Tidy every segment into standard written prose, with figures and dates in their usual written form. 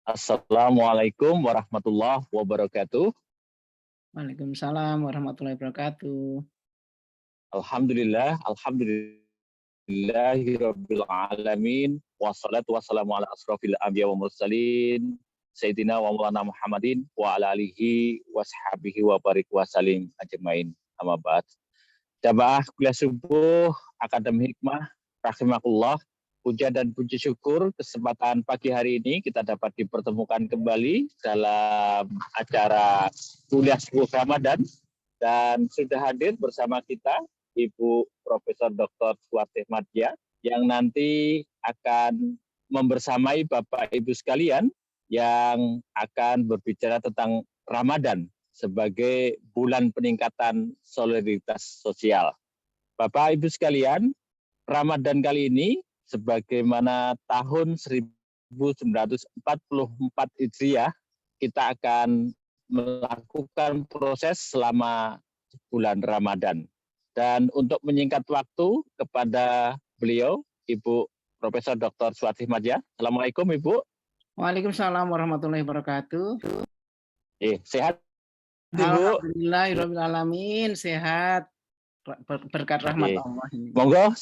Assalamualaikum warahmatullahi wabarakatuh. Waalaikumsalam warahmatullahi wabarakatuh. Alhamdulillahirabbil alamin. Wassalatu wassalamu ala asrofil anbiya wa mursalin. Sayyidina wa maulana Muhammadin wa ala alihi washabihi wa barik wa salim ajmain. Amma ba'd. Jamaah kuliah subuh Akademi Hikmah rahimakumullah. Puja dan puji syukur kesempatan pagi hari ini kita dapat dipertemukan kembali dalam acara kuliah subuh Ramadan, dan sudah hadir bersama kita Ibu Profesor Dr. Suwartih Madya yang nanti akan membersamai Bapak Ibu sekalian yang akan berbicara tentang Ramadan sebagai bulan peningkatan solidaritas sosial. Bapak Ibu sekalian, Ramadan kali ini sebagaimana tahun 1944 Hijriah, kita akan melakukan proses selama bulan Ramadan. Dan untuk menyingkat waktu kepada beliau, Ibu Profesor Dr. Suwartih Madya. Assalamualaikum Ibu. Waalaikumsalam warahmatullahi wabarakatuh. Sehat Ibu? Alhamdulillahirabbil alamin, sehat berkat rahmat Allah ini. Monggo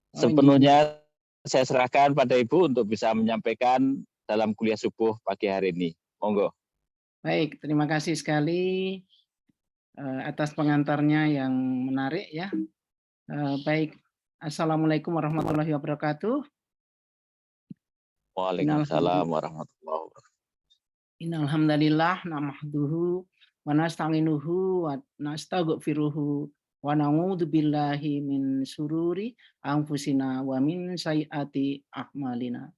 sepenuhnya saya serahkan pada Ibu untuk bisa menyampaikan dalam kuliah subuh pagi hari ini. Monggo. Baik, terima kasih sekali atas pengantarnya yang menarik ya. Baik, Assalamualaikum warahmatullahi wabarakatuh. Waalaikumsalam warahmatullahi wabarakatuh. Innalhamdalillah nahmaduhu wa nasta'inuhu wa nastaghfiruhu wa na'udzu billahi min sururi anfusina wa min sayyiati a'malina.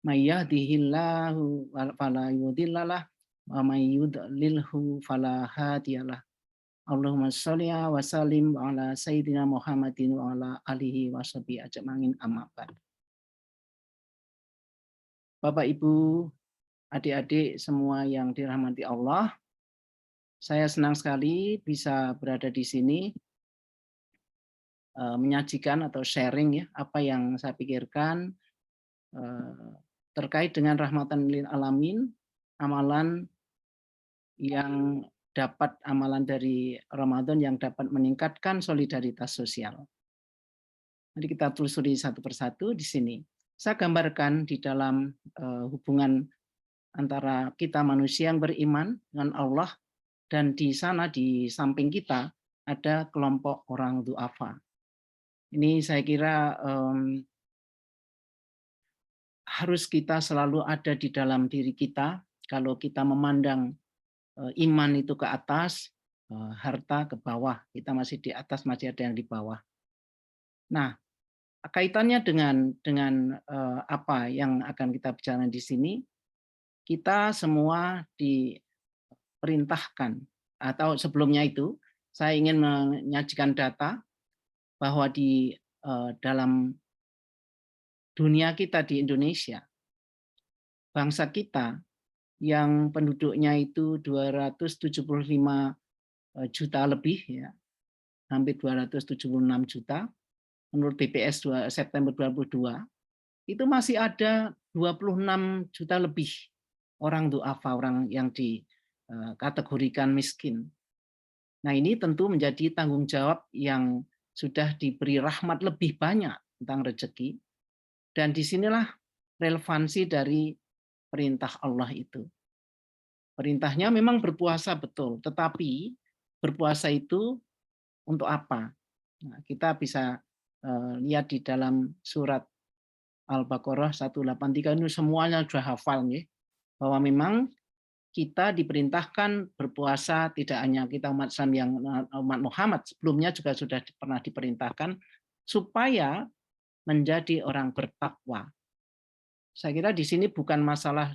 May yahdihillahu fala mudhillalah wa may yudlilhu fala hadiyalah. Allahumma sholli wa sallim ala sayyidina Muhammadin wa ala alihi washabihi ajmain, amma ba'd. Bapak Ibu, adik-adik semua yang dirahmati Allah, saya senang sekali bisa berada di sini menyajikan atau sharing ya apa yang saya pikirkan terkait dengan rahmatan lil alamin, amalan dari Ramadan yang dapat meningkatkan solidaritas sosial. Mari kita telusuri satu persatu di sini. Saya gambarkan di dalam hubungan antara kita manusia yang beriman dengan Allah, dan di sana di samping kita ada kelompok orang du'afa. Ini saya kira harus kita selalu ada di dalam diri kita. Kalau kita memandang iman itu ke atas, harta ke bawah, kita masih di atas, masih ada yang di bawah. Nah, kaitannya dengan apa yang akan kita bicarakan di sini, kita semua diperintahkan, atau sebelumnya itu saya ingin menyajikan data bahwa di dalam dunia kita di Indonesia, bangsa kita yang penduduknya itu 275 juta lebih ya, hampir 276 juta menurut BPS September 2022, itu masih ada 26 juta lebih orang du'afa, orang yang dikategorikan miskin. Nah, ini tentu menjadi tanggung jawab yang sudah diberi rahmat lebih banyak tentang rezeki, dan disinilah relevansi dari perintah Allah itu. Perintahnya memang berpuasa betul, tetapi berpuasa itu untuk apa? Nah, kita bisa lihat di dalam surat Al-Baqarah 183, ini semuanya sudah hafal nih, bahwa memang kita diperintahkan berpuasa, tidak hanya kita umat Islam yang umat Muhammad, sebelumnya juga sudah pernah diperintahkan supaya menjadi orang bertakwa. Saya kira di sini bukan masalah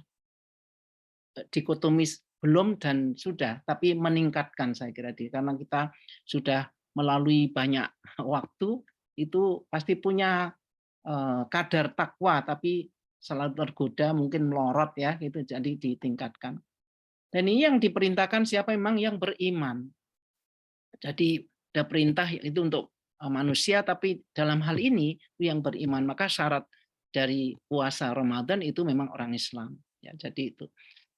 dikotomis belum dan sudah, tapi meningkatkan saya kira, karena kita sudah melalui banyak waktu, itu pasti punya kadar takwa, tapi selalu tergoda mungkin melorot ya, gitu, jadi ditingkatkan. Dan ini yang diperintahkan siapa? Memang yang beriman. Jadi ada perintah itu untuk manusia, tapi dalam hal ini yang beriman, maka syarat dari puasa Ramadan itu memang orang Islam. Ya, jadi itu.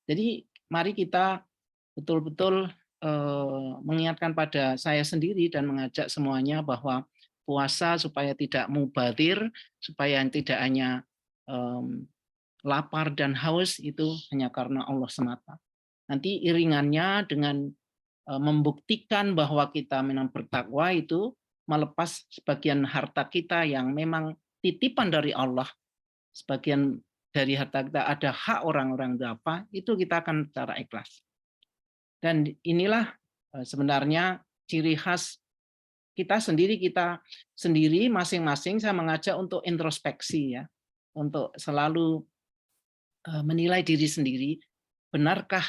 Jadi mari kita betul-betul mengingatkan pada saya sendiri dan mengajak semuanya bahwa puasa supaya tidak mubazir, supaya tidak hanya lapar dan haus itu hanya karena Allah semata. Nanti iringannya dengan membuktikan bahwa kita memang bertakwa itu melepas sebagian harta kita yang memang titipan dari Allah, sebagian dari harta kita ada hak orang-orang berapa, itu kita akan secara ikhlas. Dan inilah sebenarnya ciri khas kita sendiri masing-masing. Saya mengajak untuk introspeksi ya, untuk selalu menilai diri sendiri, benarkah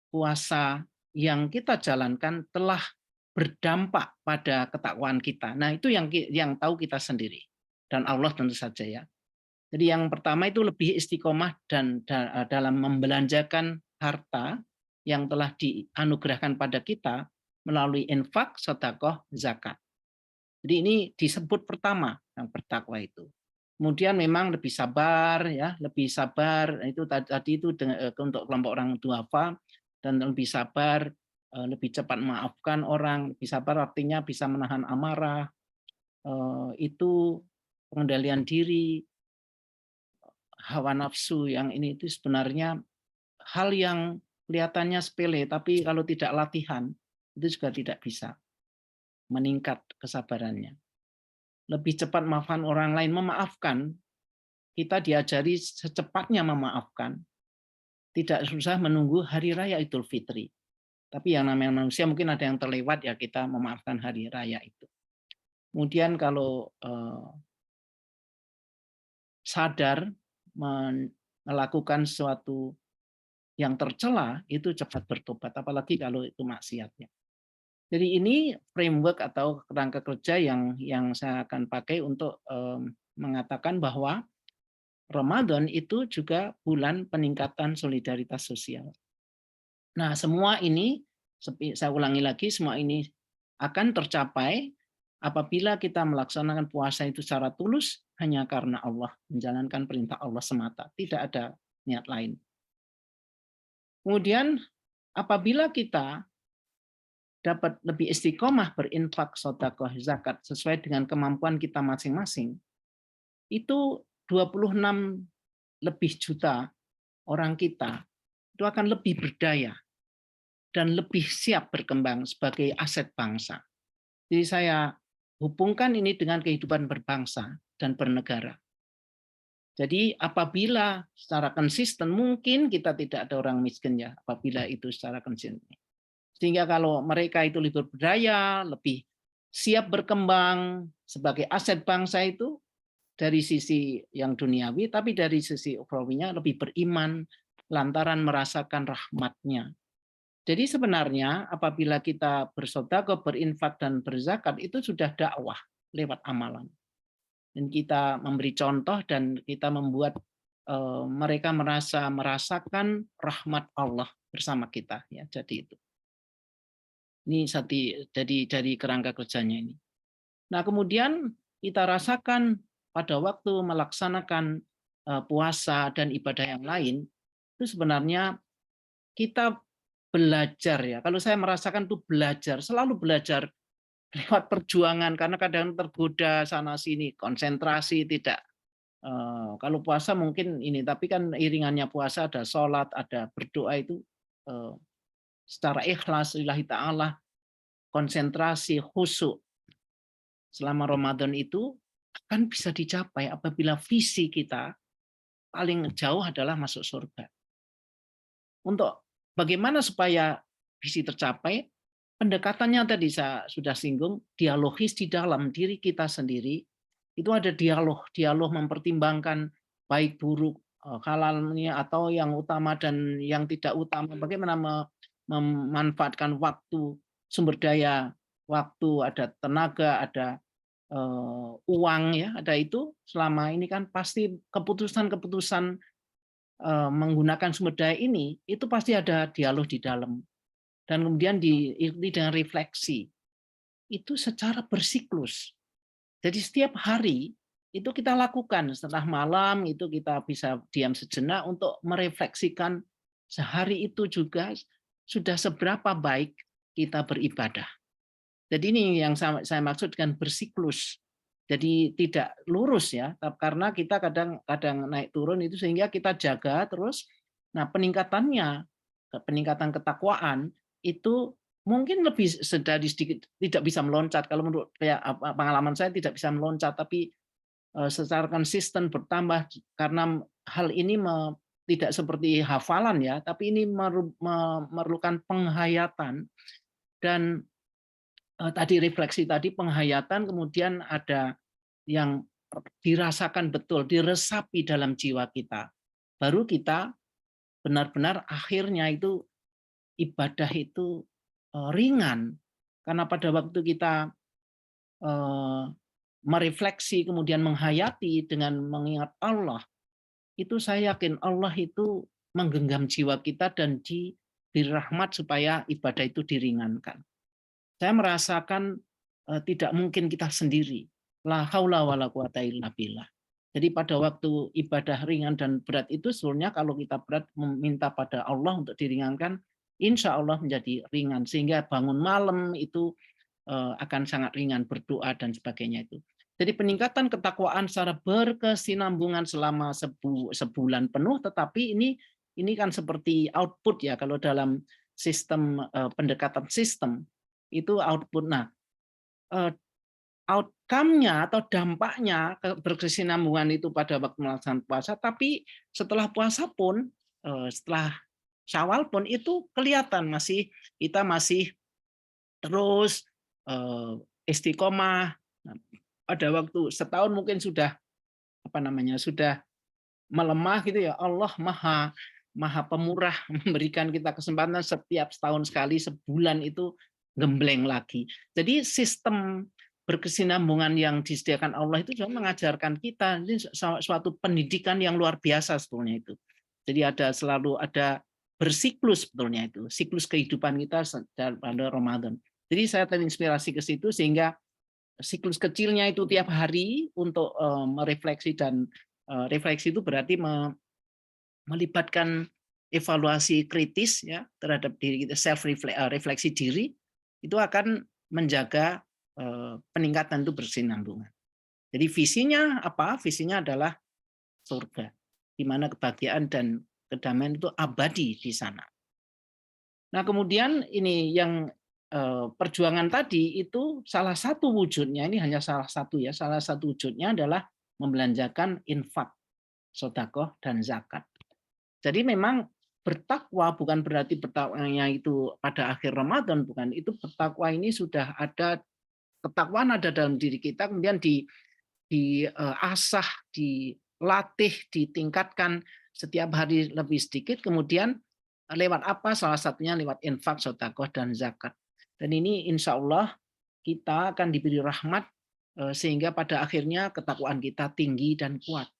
puasa yang kita jalankan telah berdampak pada ketakwaan kita. Nah, itu yang tahu kita sendiri dan Allah tentu saja ya. Jadi yang pertama itu lebih istiqomah dan dalam membelanjakan harta yang telah dianugerahkan pada kita melalui infak, sedekah, zakat. Jadi ini disebut pertama yang bertakwa itu. Kemudian memang lebih sabar ya, lebih sabar itu tadi itu untuk kelompok orang duafa, dan lebih sabar, lebih cepat memaafkan orang, lebih sabar artinya bisa menahan amarah, itu pengendalian diri, hawa nafsu yang ini itu sebenarnya hal yang kelihatannya sepele, tapi kalau tidak latihan itu juga tidak bisa meningkat kesabarannya. Lebih cepat memaafkan orang lain, memaafkan, kita diajari secepatnya memaafkan. Tidak susah menunggu hari raya Idul Fitri. Tapi yang namanya manusia mungkin ada yang terlewat ya, kita memaafkan hari raya itu. Kemudian kalau sadar melakukan sesuatu yang tercela, itu cepat bertobat, apalagi kalau itu maksiatnya. Jadi ini framework atau kerangka kerja yang saya akan pakai untuk mengatakan bahwa Ramadan itu juga bulan peningkatan solidaritas sosial. Nah, semua ini, saya ulangi lagi, semua ini akan tercapai apabila kita melaksanakan puasa itu secara tulus hanya karena Allah, menjalankan perintah Allah semata, tidak ada niat lain. Kemudian apabila kita dapat lebih istiqomah berinfak, sedekah, zakat sesuai dengan kemampuan kita masing-masing, itu 26 lebih juta orang kita itu akan lebih berdaya dan lebih siap berkembang sebagai aset bangsa. Jadi saya hubungkan ini dengan kehidupan berbangsa dan bernegara. Jadi apabila secara konsisten, mungkin kita tidak ada orang miskin ya, apabila itu secara konsisten. Sehingga kalau mereka itu lebih berdaya, lebih siap berkembang sebagai aset bangsa itu dari sisi yang duniawi, tapi dari sisi ukhrawinya lebih beriman lantaran merasakan rahmatnya. Jadi sebenarnya apabila kita bersedekah, berinfak dan berzakat itu sudah dakwah lewat amalan. Dan kita memberi contoh dan kita membuat mereka merasakan rahmat Allah bersama kita ya. Jadi itu. Ini dari kerangka kerjanya ini. Nah, kemudian kita rasakan pada waktu melaksanakan puasa dan ibadah yang lain, itu sebenarnya kita belajar ya. Kalau saya merasakan itu belajar, selalu belajar lewat perjuangan, karena kadang tergoda sana sini, konsentrasi tidak. Kalau puasa mungkin ini, tapi kan iringannya puasa ada sholat, ada berdoa itu secara ikhlas lillahi ta'ala, konsentrasi, khusyuk selama Ramadan itu akan bisa dicapai apabila visi kita paling jauh adalah masuk surga. Untuk bagaimana supaya visi tercapai, pendekatannya tadi saya sudah singgung, dialogis di dalam diri kita sendiri, itu ada dialog mempertimbangkan baik buruk, halalnya atau yang utama dan yang tidak utama, bagaimana memanfaatkan waktu, sumber daya waktu, ada tenaga, ada uang ya, ada itu. Selama ini kan pasti keputusan-keputusan menggunakan sumber daya ini itu pasti ada dialog di dalam, dan kemudian diikuti dengan refleksi itu secara bersiklus. Jadi setiap hari itu kita lakukan setelah malam, itu kita bisa diam sejenak untuk merefleksikan sehari itu juga sudah seberapa baik kita beribadah. Jadi ini yang saya maksud dengan bersiklus. Jadi tidak lurus ya, karena kita kadang naik turun itu sehingga kita jaga terus. Nah, peningkatan ketakwaan itu mungkin lebih dari sedikit, tidak bisa meloncat. Kalau menurut pengalaman saya tidak bisa meloncat, tapi secara konsisten bertambah karena hal ini tidak seperti hafalan ya, tapi ini memerlukan penghayatan dan tadi refleksi tadi penghayatan, kemudian ada yang dirasakan betul, diresapi dalam jiwa kita. Baru kita benar-benar akhirnya itu ibadah itu ringan. Karena pada waktu kita merefleksi kemudian menghayati dengan mengingat Allah, itu saya yakin Allah itu menggenggam jiwa kita dan diberi rahmat supaya ibadah itu diringankan. Saya merasakan tidak mungkin kita sendiri. La haula wala quwata illa billah. Jadi pada waktu ibadah ringan dan berat itu sebenarnya kalau kita berat meminta pada Allah untuk diringankan, insya Allah menjadi ringan. Sehingga bangun malam itu akan sangat ringan, berdoa dan sebagainya itu. Jadi peningkatan ketakwaan secara berkesinambungan selama sebulan penuh, tetapi ini kan seperti output ya kalau dalam sistem pendekatan sistem itu output. Nah, outcome-nya atau dampaknya berkesinambungan itu pada waktu melaksanakan puasa, tapi setelah puasa pun, setelah Syawal pun itu kelihatan kita masih terus istiqomah. Nah, pada waktu setahun mungkin sudah sudah melemah gitu ya. Allah maha pemurah memberikan kita kesempatan setiap setahun sekali, sebulan itu gembleng lagi. Jadi sistem berkesinambungan yang disediakan Allah itu juga mengajarkan kita, ini suatu pendidikan yang luar biasa sebetulnya itu. Jadi selalu ada bersiklus sebetulnya itu, siklus kehidupan kita pada Ramadan. Jadi saya terinspirasi ke situ sehingga siklus kecilnya itu tiap hari untuk merefleksi dan refleksi itu berarti melibatkan evaluasi kritis ya terhadap diri kita, self refleksi diri itu akan menjaga peningkatan itu bersinambungan. Jadi visinya apa? Visinya adalah surga, di mana kebahagiaan dan kedamaian itu abadi di sana. Nah, kemudian ini yang perjuangan tadi itu salah satu wujudnya, ini hanya salah satu ya, salah satu wujudnya adalah membelanjakan infak, sedekah dan zakat. Jadi memang bertakwa bukan berarti bertakwanya itu pada akhir Ramadan, bukan. Itu bertakwa ini sudah ada, ketakwaan ada dalam diri kita, kemudian diasah, dilatih, ditingkatkan setiap hari lebih sedikit, kemudian lewat apa? Salah satunya lewat infak, sedekah dan zakat. Dan ini insya Allah kita akan diberi rahmat sehingga pada akhirnya ketakwaan kita tinggi dan kuat.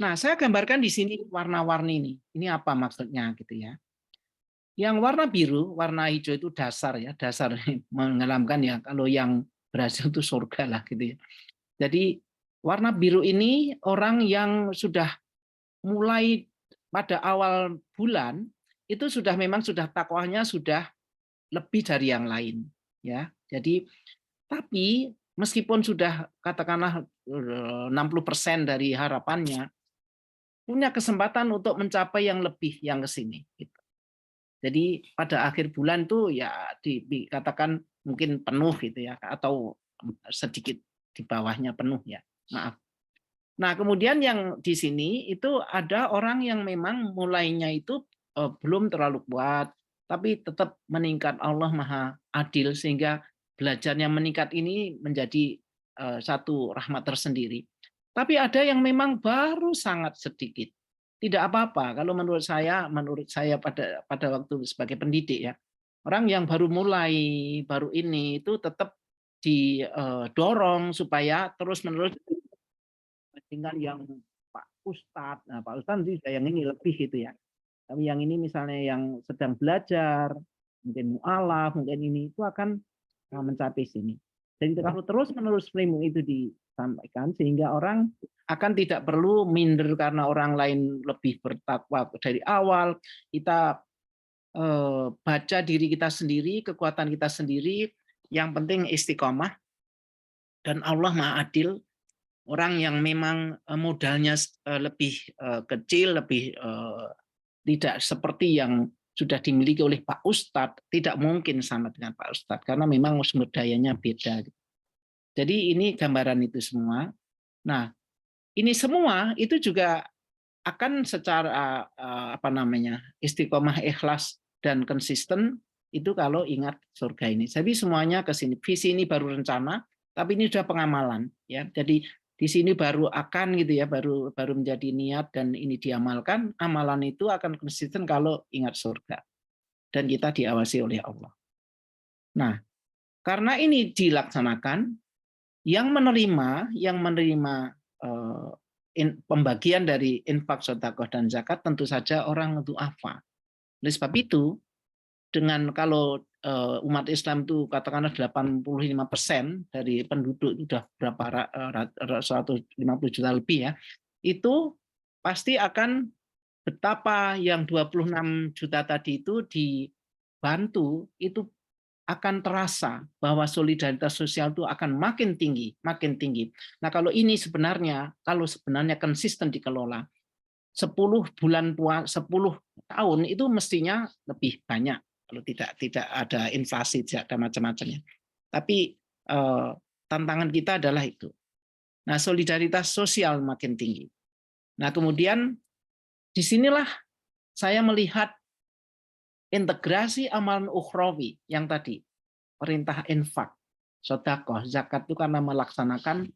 Nah, saya gambarkan di sini warna-warni ini. Ini apa maksudnya gitu ya. Yang warna biru, warna hijau itu dasar ya, dasar mengelamkan ya. Kalau yang berhasil itu surga lah gitu ya. Jadi warna biru ini orang yang sudah mulai pada awal bulan itu memang sudah takwanya sudah lebih dari yang lain ya. Jadi tapi meskipun sudah katakanlah 60% dari harapannya, punya kesempatan untuk mencapai yang lebih yang ke sini gitu. Jadi pada akhir bulan tuh ya dikatakan mungkin penuh gitu ya, atau sedikit di bawahnya penuh ya. Maaf. Nah, kemudian yang di sini itu ada orang yang memang mulainya itu belum terlalu kuat, tapi tetap meningkat. Allah Maha Adil sehingga belajarnya meningkat ini menjadi satu rahmat tersendiri. Tapi ada yang memang baru sangat sedikit. Tidak apa-apa kalau menurut saya pada waktu sebagai pendidik ya. Orang yang baru mulai, baru ini itu tetap didorong supaya terus-menerus dengan yang Pak Ustadz. Nah, Pak Ustadz yang ini lebih gitu ya. Tapi yang ini misalnya yang sedang belajar, mungkin mu'alaf, mungkin ini itu akan mencapai sini. Jadi kalau terus-menerus ilmu itu sampaikan, sehingga orang akan tidak perlu minder karena orang lain lebih bertakwa dari awal. Kita baca diri kita sendiri, kekuatan kita sendiri, yang penting istiqomah, dan Allah Maha Adil. Orang yang memang modalnya lebih kecil, lebih tidak seperti yang sudah dimiliki oleh Pak Ustadz, tidak mungkin sama dengan Pak Ustadz, karena memang sumber dayanya beda. Jadi ini gambaran itu semua. Nah, ini semua itu juga akan secara istiqomah, ikhlas dan konsisten itu kalau ingat surga ini. Jadi semuanya ke sini. Visi ini baru rencana, tapi ini sudah pengamalan, ya. Jadi di sini baru akan gitu ya, baru menjadi niat dan ini diamalkan. Amalan itu akan konsisten kalau ingat surga dan kita diawasi oleh Allah. Nah, karena ini dilaksanakan, yang menerima pembagian dari infak, sedekah dan zakat tentu saja orang duafa. Oleh sebab itu, dengan kalau umat Islam itu katakanlah 85% dari penduduk itu sudah berapa 150 juta lebih ya, itu pasti akan betapa yang 26 juta tadi itu dibantu, itu akan terasa bahwa solidaritas sosial itu akan makin tinggi, makin tinggi. Nah, kalau ini sebenarnya konsisten dikelola, 10 tahun itu mestinya lebih banyak kalau tidak ada inflasi, tidak ada macam-macamnya. Tapi tantangan kita adalah itu. Nah, solidaritas sosial makin tinggi. Nah, kemudian disinilah saya melihat integrasi amalan ukhrawi yang tadi, perintah infak, sedekah, zakat itu karena melaksanakan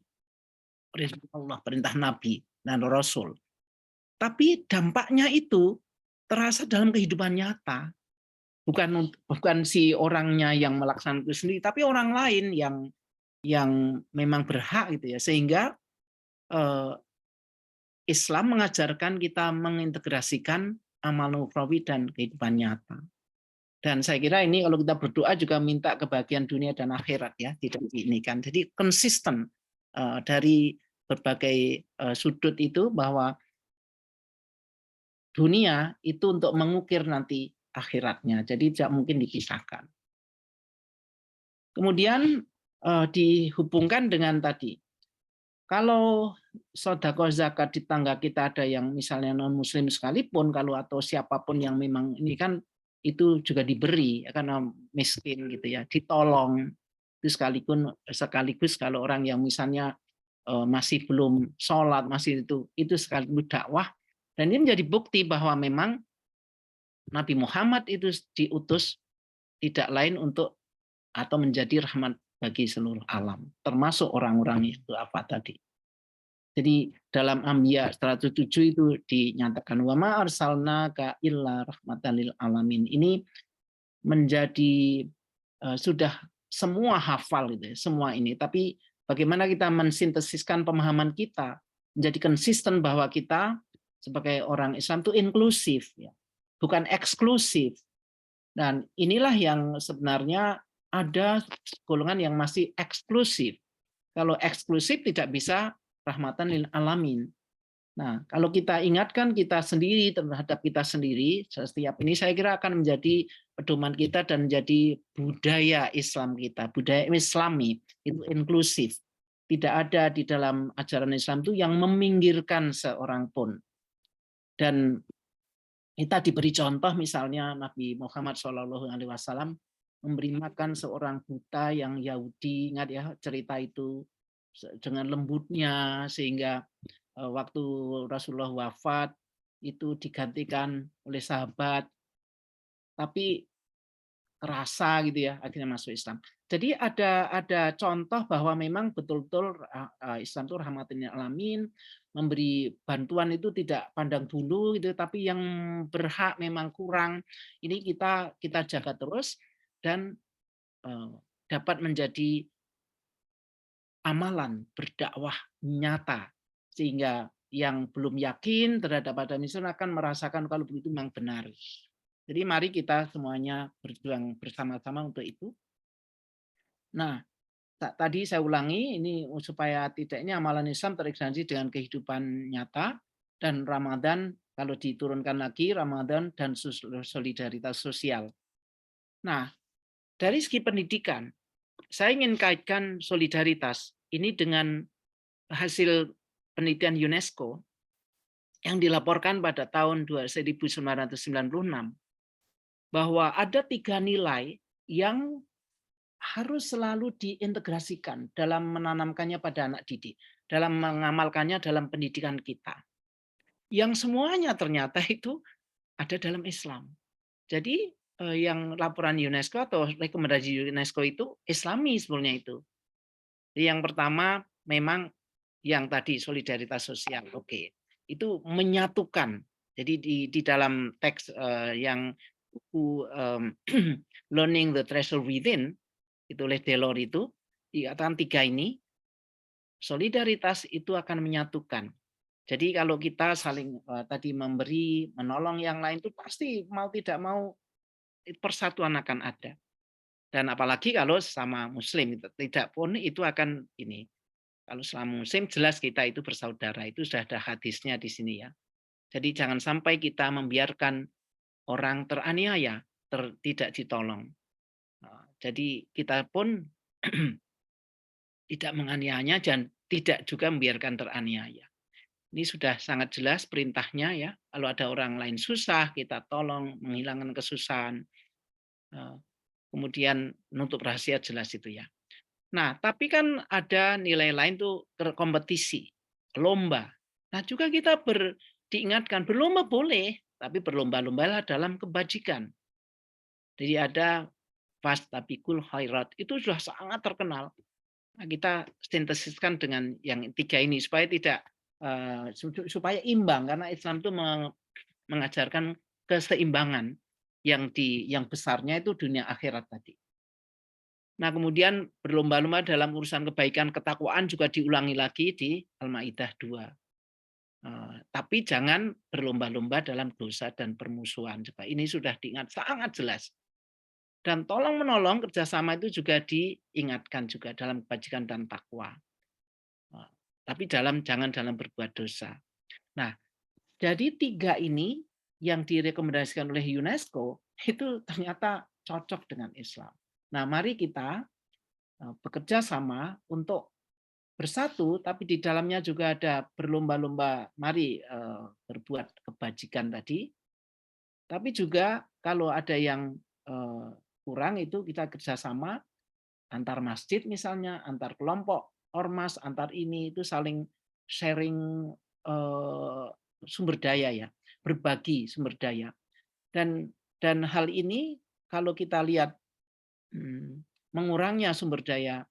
perintah Allah, perintah Nabi dan Rasul. Tapi dampaknya itu terasa dalam kehidupan nyata. Bukan si orangnya yang melaksanakan itu sendiri, tapi orang lain yang memang berhak gitu ya. Sehingga Islam mengajarkan kita mengintegrasikan amal ukhrawi dan kehidupan nyata. Dan saya kira ini kalau kita berdoa juga minta kebahagiaan dunia dan akhirat ya, tidak ini kan. Jadi konsisten dari berbagai sudut itu bahwa dunia itu untuk mengukir nanti akhiratnya. Jadi tidak mungkin dipisahkan. Kemudian dihubungkan dengan tadi, kalau sedekah zakat di tangga kita ada yang misalnya non muslim sekalipun, kalau atau siapapun yang memang ini kan itu juga diberi karena miskin gitu ya, ditolong itu sekaligus kalau orang yang misalnya masih belum sholat, masih itu sekaligus dakwah, dan ini menjadi bukti bahwa memang Nabi Muhammad itu diutus tidak lain untuk atau menjadi rahmat bagi seluruh alam, termasuk orang-orang itu apa tadi. Jadi dalam Anbiya 107 itu dinyatakan wa ma arsalnaka illa rahmatan lil alamin. Ini menjadi sudah semua hafal gitu ya, semua ini. Tapi bagaimana kita mensintesiskan pemahaman kita menjadi konsisten bahwa kita sebagai orang Islam itu inklusif ya, bukan eksklusif. Dan inilah yang sebenarnya ada golongan yang masih eksklusif. Kalau eksklusif tidak bisa rahmatan lil alamin. Nah, kalau kita ingatkan kita sendiri terhadap kita sendiri, setiap ini saya kira akan menjadi pedoman kita dan menjadi budaya Islam kita, budaya Islami itu inklusif. Tidak ada di dalam ajaran Islam itu yang meminggirkan seorang pun. Dan kita diberi contoh misalnya Nabi Muhammad SAW memberi makan seorang buta yang Yahudi, ingat ya cerita itu, dengan lembutnya sehingga waktu Rasulullah wafat itu digantikan oleh sahabat, tapi terasa gitu ya akhirnya masuk Islam. Jadi ada contoh bahwa memang betul-betul Islam itu rahmatan lil alamin, memberi bantuan itu tidak pandang bulu gitu, tapi yang berhak memang kurang ini kita jaga terus dan dapat menjadi amalan berdakwah nyata sehingga yang belum yakin terhadap ada Islam akan merasakan kalau begitu memang benar. Jadi mari kita semuanya berjuang bersama-sama untuk itu. Nah, tadi saya ulangi ini supaya tidak ini amalan Islam terintegrasi dengan kehidupan nyata, dan Ramadan kalau diturunkan lagi Ramadan dan solidaritas sosial. Nah, dari segi pendidikan, saya ingin kaitkan solidaritas ini dengan hasil penelitian UNESCO yang dilaporkan pada tahun 1996 bahwa ada 3 nilai yang harus selalu diintegrasikan dalam menanamkannya pada anak didik, dalam mengamalkannya dalam pendidikan kita. Yang semuanya ternyata itu ada dalam Islam. Jadi yang laporan UNESCO atau rekomendasi UNESCO itu Islami sebenarnya itu. Jadi yang pertama memang yang tadi solidaritas sosial, oke. Itu menyatukan. Jadi di dalam teks yang buku Learning the Treasure Within itu oleh Delors itu dikatakan 3 ini solidaritas itu akan menyatukan. Jadi kalau kita saling tadi memberi, menolong yang lain itu pasti mau tidak mau persatuan akan ada. Dan apalagi kalau sama Muslim tidak pun itu akan ini. Kalau selama Muslim jelas kita itu bersaudara, itu sudah ada hadisnya di sini ya. Jadi jangan sampai kita membiarkan orang teraniaya, tidak ditolong. Jadi kita pun tidak menganiayanya dan tidak juga membiarkan teraniaya. Ini sudah sangat jelas perintahnya ya. Kalau ada orang lain susah, kita tolong menghilangkan kesusahan. Kemudian nutup rahasia jelas itu ya. Nah, tapi kan ada nilai lain tuh kompetisi, lomba. Nah, juga kita diingatkan berlomba boleh, tapi berlomba-lombalah dalam kebajikan. Jadi ada fastabikul khairat, itu sudah sangat terkenal. Nah, kita sintesiskan dengan yang 3 ini supaya tidak supaya imbang, karena Islam itu mengajarkan keseimbangan yang besarnya itu dunia akhirat tadi. Nah, kemudian berlomba-lomba dalam urusan kebaikan ketakwaan juga diulangi lagi di Al-Maidah 2. Tapi jangan berlomba-lomba dalam dosa dan permusuhan. Ini sudah diingat sangat jelas. Dan tolong-menolong kerjasama itu juga diingatkan juga dalam kebajikan dan takwa. Tapi jangan dalam berbuat dosa. Nah, jadi 3 ini yang direkomendasikan oleh UNESCO itu ternyata cocok dengan Islam. Nah, mari kita bekerja sama untuk bersatu, tapi di dalamnya juga ada berlomba-lomba, mari berbuat kebajikan tadi. Tapi juga kalau ada yang kurang itu kita kerjasama antar masjid misalnya, antar kelompok, ormas, antar ini itu saling sharing sumber daya ya, berbagi sumber daya. Dan hal ini kalau kita lihat mengurangnya sumber daya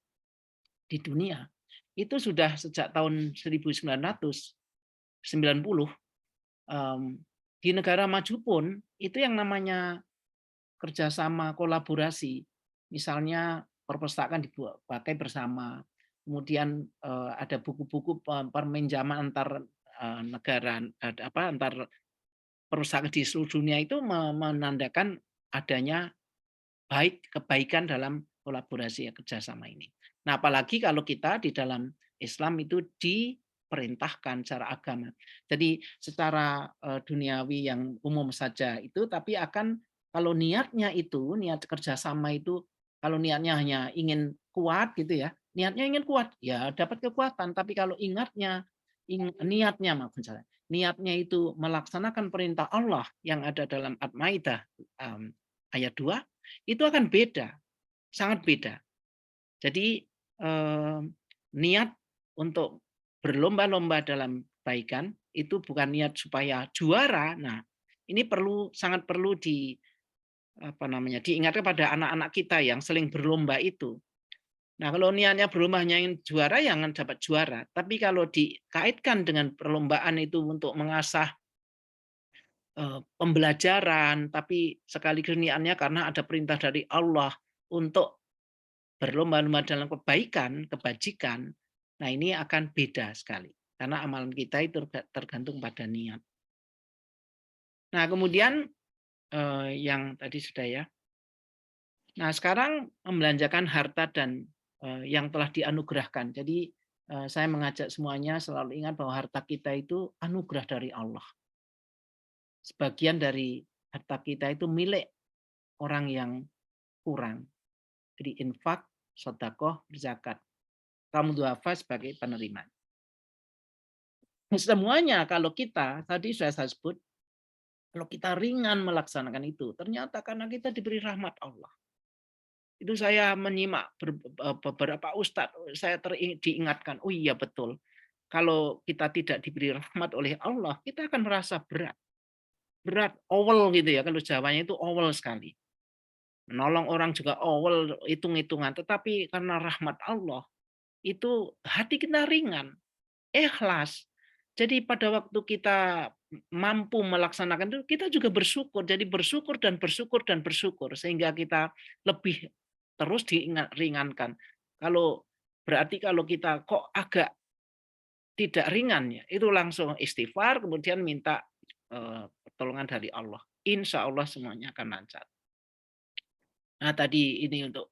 di dunia itu sudah sejak tahun 1990 di negara maju pun itu yang namanya kerjasama kolaborasi, misalnya perpustakaan dipakai bersama, kemudian ada buku-buku perminjaman antar negara, antar perusahaan di seluruh dunia itu menandakan adanya kebaikan dalam kolaborasi kerjasama ini. Nah, apalagi kalau kita di dalam Islam itu diperintahkan secara agama. Jadi secara duniawi yang umum saja itu, tapi akan kalau niatnya itu, niat kerjasama itu, kalau niatnya hanya ingin kuat gitu ya, niatnya ingin kuat, ya dapat kekuatan. Tapi kalau niatnya itu melaksanakan perintah Allah yang ada dalam Al-Maidah ayat 2, itu akan beda, sangat beda. Jadi niat untuk berlomba-lomba dalam kebaikan itu bukan niat supaya juara. Nah, ini sangat perlu diingatkan pada anak-anak kita yang sering berlomba itu. Nah, kalau niatnya berlomba hanya ingin juara, jangan dapat juara. Tapi kalau dikaitkan dengan perlombaan itu untuk mengasah pembelajaran, tapi sekaligus niatnya karena ada perintah dari Allah untuk berlomba-lomba dalam kebaikan, kebajikan, nah ini akan beda sekali. Karena amalan kita itu tergantung pada niat. Nah, kemudian yang tadi sudah ya. Nah, sekarang membelanjakan harta dan yang telah dianugerahkan. Jadi saya mengajak semuanya selalu ingat bahwa harta kita itu anugerah dari Allah. Sebagian dari harta kita itu milik orang yang kurang. Jadi infak, sedekah, zakat. Kamu duafa sebagai penerima. Semuanya kalau kita, tadi sudah saya sebut, kalau kita ringan melaksanakan itu, ternyata karena kita diberi rahmat Allah. Itu saya menyimak beberapa ustadz, saya diingatkan, oh iya betul, kalau kita tidak diberi rahmat oleh Allah, kita akan merasa berat. Berat, owel gitu ya, kalau Jawanya itu owel sekali. Menolong orang juga owel, hitung-hitungan. Tetapi karena rahmat Allah, itu hati kita ringan, ikhlas. Jadi pada waktu kita mampu melaksanakan itu, kita juga bersyukur. Jadi bersyukur dan bersyukur dan bersyukur. Sehingga kita lebih terus diringankan. Berarti kalau kita kok agak tidak ringan, ya itu langsung istighfar, kemudian minta pertolongan dari Allah. Insya Allah semuanya akan lancar. Nah tadi ini untuk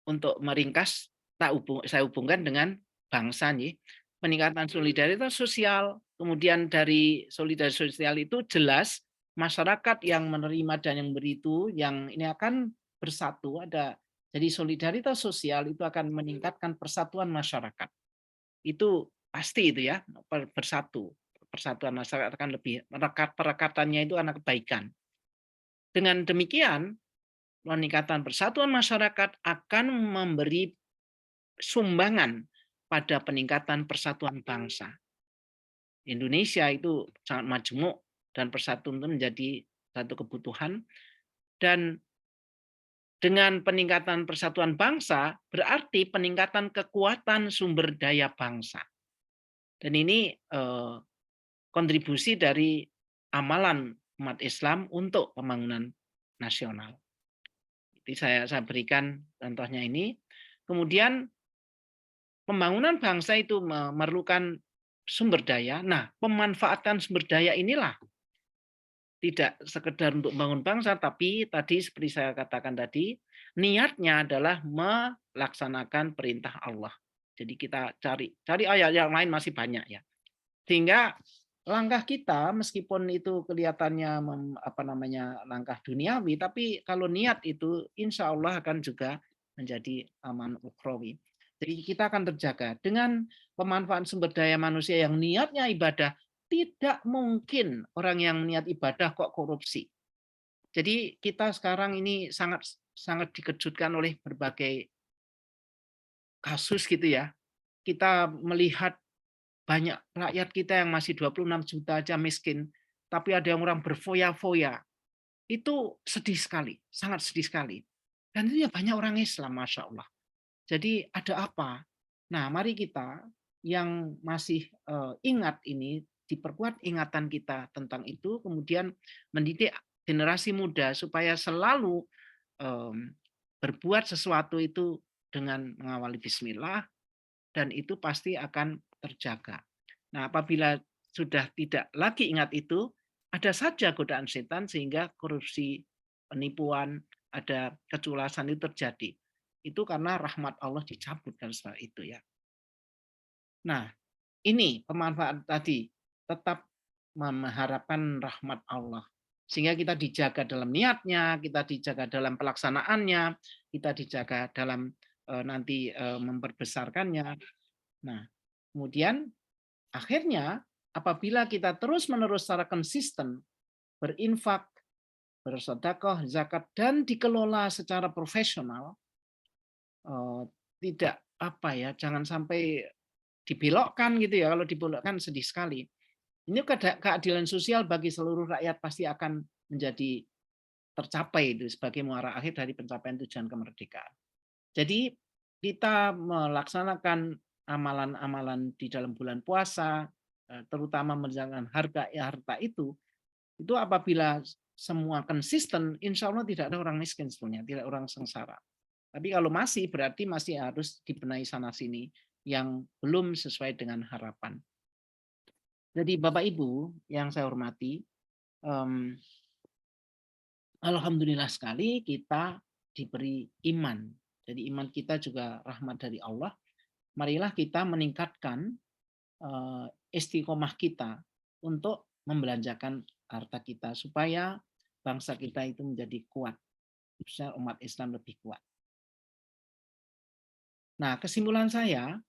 untuk meringkas, saya hubungkan dengan bangsa nih, peningkatan solidaritas sosial, kemudian dari solidaritas sosial itu jelas masyarakat yang menerima dan yang memberi itu, yang ini akan bersatu. Jadi solidaritas sosial itu akan meningkatkan persatuan masyarakat. Itu pasti itu ya, bersatu. Persatuan masyarakat akan lebih perekatannya itu anak kebaikan. Dengan demikian, peningkatan persatuan masyarakat akan memberi sumbangan pada peningkatan persatuan bangsa. Indonesia itu sangat majemuk dan persatuan itu menjadi satu kebutuhan. Dan dengan peningkatan persatuan bangsa berarti peningkatan kekuatan sumber daya bangsa. Dan ini kontribusi dari amalan umat Islam untuk pembangunan nasional. Jadi saya berikan contohnya ini. Kemudian pembangunan bangsa itu memerlukan sumber daya. Nah, pemanfaatan sumber daya inilah tidak sekedar untuk membangun bangsa, tapi tadi seperti saya katakan tadi, niatnya adalah melaksanakan perintah Allah. Jadi kita cari ayat yang lain masih banyak ya. Sehingga langkah kita meskipun itu kelihatannya langkah duniawi, tapi kalau niat itu insya Allah akan juga menjadi aman ukhrawi. Jadi kita akan terjaga dengan pemanfaatan sumber daya manusia yang niatnya ibadah. Tidak mungkin orang yang niat ibadah kok korupsi. Jadi kita sekarang ini sangat dikejutkan oleh berbagai kasus gitu ya. Kita melihat banyak rakyat kita yang masih 26 juta aja miskin, tapi ada yang orang berfoya-foya. Itu sedih sekali, sangat sedih sekali. Dan itu ya banyak orang Islam, Masya Allah. Jadi ada apa? Nah, mari kita yang masih ingat ini, diperkuat ingatan kita tentang itu, kemudian mendidik generasi muda supaya selalu berbuat sesuatu itu dengan mengawali bismillah, dan itu pasti akan terjaga. Nah, apabila sudah tidak lagi ingat itu, ada saja godaan setan sehingga korupsi, penipuan, ada keculasan itu terjadi. Itu karena rahmat Allah dicabut dan setelah itu ya. Nah, ini pemanfaat tadi, tetap mengharapkan rahmat Allah. Sehingga kita dijaga dalam niatnya, kita dijaga dalam pelaksanaannya, kita dijaga dalam nanti memperbesarkannya. Nah, kemudian akhirnya apabila kita terus-menerus secara konsisten berinfak, bersedekah, zakat, dan dikelola secara profesional, tidak jangan sampai dibelokkan gitu ya. Kalau dibelokkan sedih sekali. Ini keadilan sosial bagi seluruh rakyat pasti akan menjadi tercapai itu sebagai muara akhir dari pencapaian tujuan kemerdekaan. Jadi kita melaksanakan amalan-amalan di dalam bulan puasa, terutama menjalankan harta itu apabila semua konsisten, insya Allah tidak ada orang miskin sebetulnya, tidak orang sengsara. Tapi kalau masih, berarti masih harus dibenahi sana-sini yang belum sesuai dengan harapan. Jadi Bapak Ibu yang saya hormati, alhamdulillah sekali kita diberi iman Jadi iman kita juga rahmat dari Allah. Marilah kita meningkatkan istiqomah kita untuk membelanjakan harta kita supaya bangsa kita itu menjadi kuat, khususnya umat Islam lebih kuat. Nah, kesimpulan saya,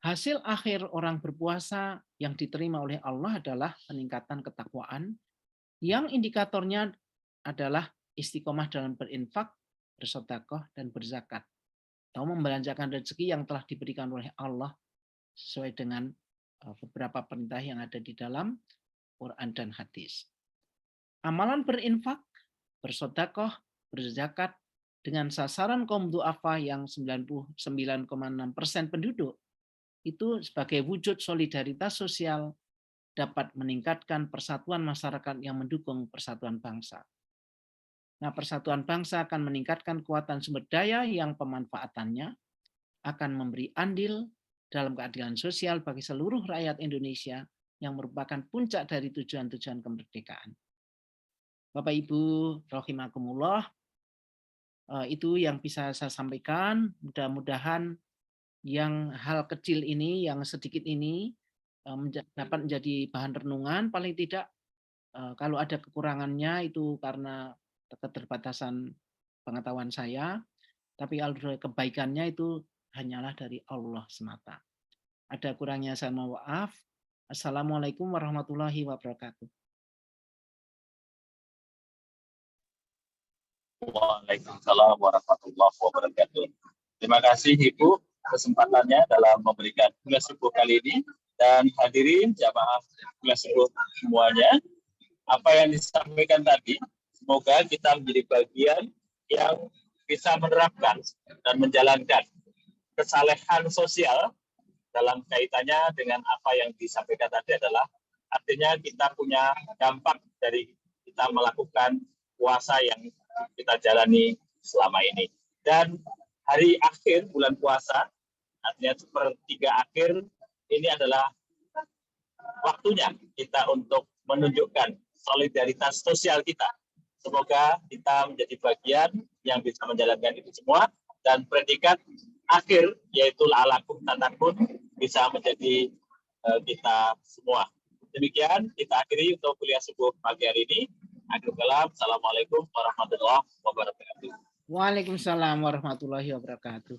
hasil akhir orang berpuasa yang diterima oleh Allah adalah peningkatan ketakwaan yang indikatornya adalah istiqomah dalam berinfak, bersedekah, dan berzakat. Atau membelanjakan rezeki yang telah diberikan oleh Allah sesuai dengan beberapa perintah yang ada di dalam Quran dan hadis. Amalan berinfak, bersedekah, berzakat dengan sasaran kaum du'afa yang 99,6% penduduk itu sebagai wujud solidaritas sosial dapat meningkatkan persatuan masyarakat yang mendukung persatuan bangsa. Nah, persatuan bangsa akan meningkatkan kekuatan sumber daya yang pemanfaatannya akan memberi andil dalam keadilan sosial bagi seluruh rakyat Indonesia yang merupakan puncak dari tujuan-tujuan kemerdekaan. Bapak Ibu rahimakumullah, itu yang bisa saya sampaikan. Mudah-mudahan yang hal kecil ini, yang sedikit ini dapat menjadi bahan renungan. Paling tidak kalau ada kekurangannya itu karena keterbatasan pengetahuan saya, tapi kalau kebaikannya itu hanyalah dari Allah semata. Ada kurangnya saya mohon maaf. Assalamualaikum warahmatullahi wabarakatuh. Waalaikumsalam warahmatullahi wabarakatuh. Terima kasih Ibu kesempatannya dalam memberikan kuliah subuh kali ini, dan hadirin jamaah kuliah subuh semuanya. Apa yang disampaikan tadi, semoga kita menjadi bagian yang bisa menerapkan dan menjalankan kesalehan sosial dalam kaitannya dengan apa yang disampaikan tadi adalah artinya kita punya dampak dari kita melakukan puasa yang kita jalani selama ini. Dan hari akhir bulan puasa, artinya sepertiga akhir, ini adalah waktunya kita untuk menunjukkan solidaritas sosial kita. Semoga kita menjadi bagian yang bisa menjalankan itu semua, dan predikat akhir yaitu la'alakum tattaqun bisa menjadi kita semua. Demikian kita akhiri untuk kuliah subuh pagi hari ini. Akhir kalam, assalamualaikum warahmatullahi wabarakatuh. Waalaikumsalam warahmatullahi wabarakatuh.